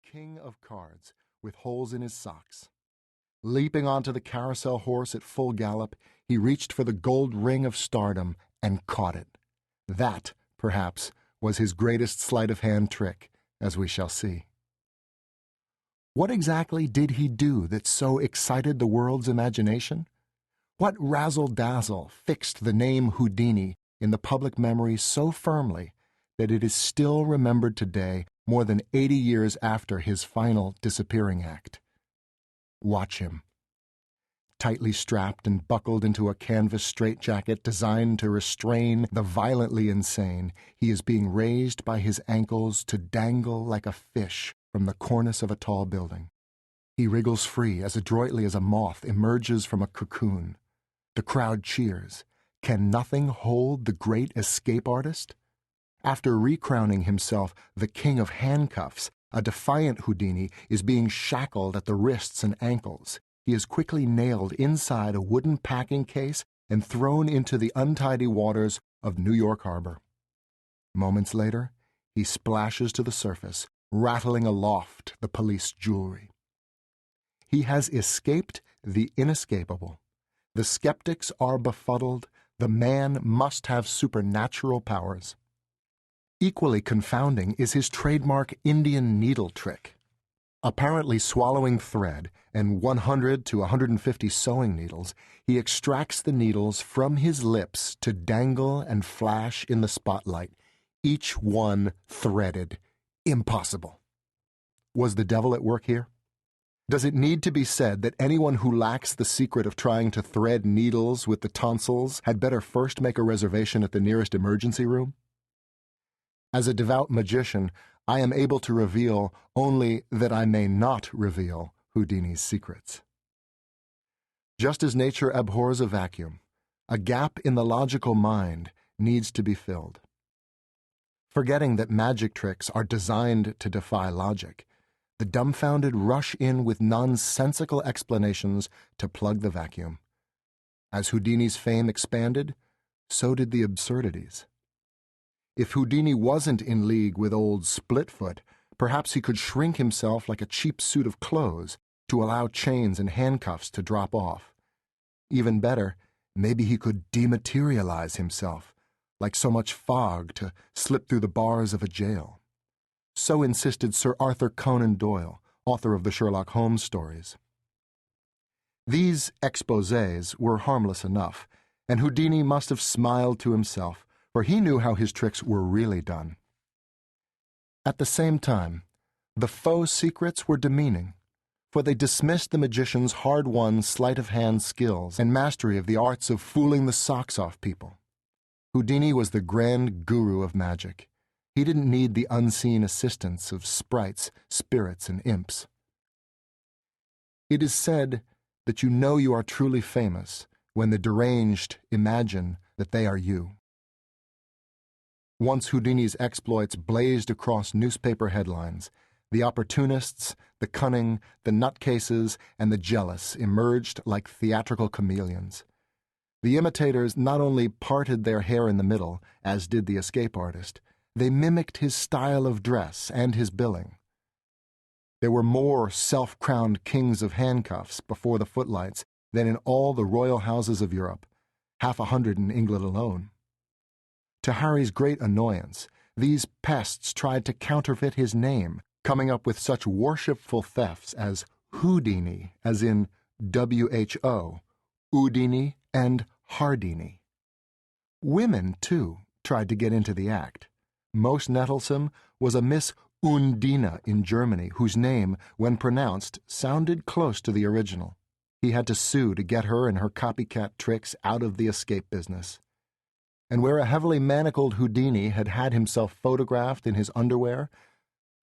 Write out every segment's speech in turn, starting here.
king of cards, with holes in his socks. Leaping onto the carousel horse at full gallop, he reached for the gold ring of stardom and caught it. That, perhaps, was his greatest sleight-of-hand trick, as we shall see. What exactly did he do that so excited the world's imagination? What razzle-dazzle fixed the name Houdini in the public memory so firmly that it is still remembered today, more than 80 years after his final disappearing act? Watch him. Tightly strapped and buckled into a canvas straitjacket designed to restrain the violently insane, he is being raised by his ankles to dangle like a fish from the cornice of a tall building. He wriggles free as adroitly as a moth emerges from a cocoon. The crowd cheers. Can nothing hold the great escape artist? After recrowning himself the king of handcuffs, a defiant Houdini is being shackled at the wrists and ankles. He is quickly nailed inside a wooden packing case and thrown into the untidy waters of New York Harbor. Moments later, he splashes to the surface, rattling aloft the police jewelry. He has escaped the inescapable. The skeptics are befuddled. The man must have supernatural powers. Equally confounding is his trademark Indian needle trick. Apparently swallowing thread and 100 to 150 sewing needles, he extracts the needles from his lips to dangle and flash in the spotlight, each one threaded. Impossible. Was the devil at work here? Does it need to be said that anyone who lacks the secret of trying to thread needles with the tonsils had better first make a reservation at the nearest emergency room? As a devout magician, I am able to reveal only that I may not reveal Houdini's secrets. Just as nature abhors a vacuum, a gap in the logical mind needs to be filled. Forgetting that magic tricks are designed to defy logic, the dumbfounded rush in with nonsensical explanations to plug the vacuum. As Houdini's fame expanded, so did the absurdities. If Houdini wasn't in league with old Splitfoot, perhaps he could shrink himself like a cheap suit of clothes to allow chains and handcuffs to drop off. Even better, maybe he could dematerialize himself, like so much fog to slip through the bars of a jail. So insisted Sir Arthur Conan Doyle, author of the Sherlock Holmes stories. These exposés were harmless enough, and Houdini must have smiled to himself, for he knew how his tricks were really done. At the same time, the faux secrets were demeaning, for they dismissed the magician's hard-won sleight-of-hand skills and mastery of the arts of fooling the socks off people. Houdini was the grand guru of magic. He didn't need the unseen assistance of sprites, spirits, and imps. It is said that you know you are truly famous when the deranged imagine that they are you. Once Houdini's exploits blazed across newspaper headlines, the opportunists, the cunning, the nutcases, and the jealous emerged like theatrical chameleons. The imitators not only parted their hair in the middle, as did the escape artist, they mimicked his style of dress and his billing. There were more self-crowned kings of handcuffs before the footlights than in all the royal houses of Europe, 100 in England alone. To Harry's great annoyance, these pests tried to counterfeit his name, coming up with such worshipful thefts as Houdini, as in W-H-O, Udini, and Hardini. Women, too, tried to get into the act. Most nettlesome was a Miss Undina in Germany, whose name, when pronounced, sounded close to the original. He had to sue to get her and her copycat tricks out of the escape business. And where a heavily manacled Houdini had had himself photographed in his underwear,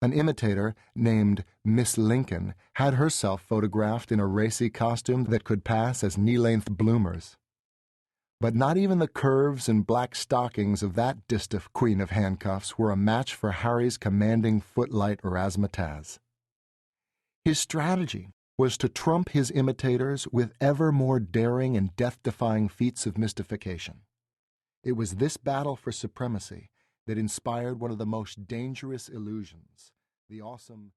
an imitator named Miss Lincoln had herself photographed in a racy costume that could pass as knee-length bloomers. But not even the curves and black stockings of that distaff queen of handcuffs were a match for Harry's commanding footlight razzmatazz. His strategy was to trump his imitators with ever more daring and death-defying feats of mystification. It was this battle for supremacy that inspired one of the most dangerous illusions, the awesome